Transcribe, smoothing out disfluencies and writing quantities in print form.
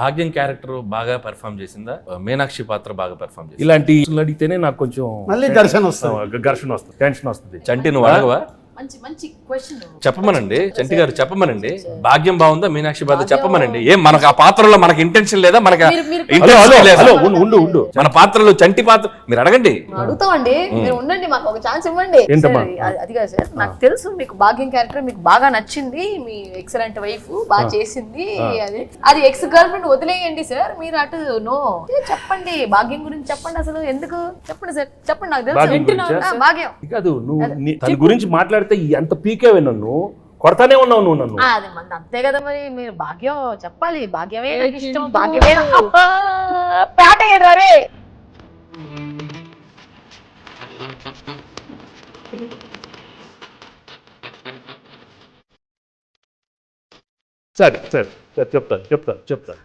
భాగ్యం క్యారెక్టర్ బాగా పెర్ఫామ్ చేసిందా, మీనాక్షి పాత్ర బాగా పెర్ఫామ్ చేసిందా? ఇలాంటి అడిగితేనే నాకు కొంచెం మళ్ళీ ఘర్షణ వస్తుంది. ఘర్షణ వస్తుంది, టెన్షన్ వస్తుంది. చంటి నువ్వు అడగవా? మంచి మంచి క్వశ్చన్ చెప్పమనండి చంటి గారు, చెప్పమనండి. భాగ్యం బాగుందా, మీనాక్షి పాత్ర చెప్పమనండి. ఏం మనకు ఆ పాత్రలో మనకి ఇంటెన్షన్ లేదా? మనకి intention లేదా? హలో ఉండు మన పాత్రలో చంటి పాత్ర మీరు అడగండి. అడుగుతామండి, మీరు ఉండండి, మాకు ఒక ఛాన్స్ ఇవ్వండి. ఏంటమ్మా? సార్, అది కాదు సార్, నాకు తెలుసు మీకు భాగ్యం క్యారెక్టర్ మీకు బాగా నచ్చింది, మీ ఎక్సలెంట్ వైఫ్ బాగా చేసింది, అది ఎక్స్ గర్ల్ ఫ్రెండ్ వదిలేయండి సార్, మీరు అటు నో చెప్పండి, భాగ్యం గురించి చెప్పండి, అసలు ఎందుకు చెప్పండి సార్, చెప్పండి, నాకు తెలుసు. భాగ్యం వింటున్నా. గురించా? భాగ్యం కాదు, నువ్వు తన గురించి మాట్లాడితే ఎంత పీకేవే, నన్ను కొడతానే ఉన్నావు నువ్వు నన్ను. అది మన అంతే కదా, మరి మీరు భాగ్యం చెప్పాలి, భాగ్యమే నాకు ఇష్టం, భాగ్యమే పేట రే. సరే సరే సరే చెప్తాను.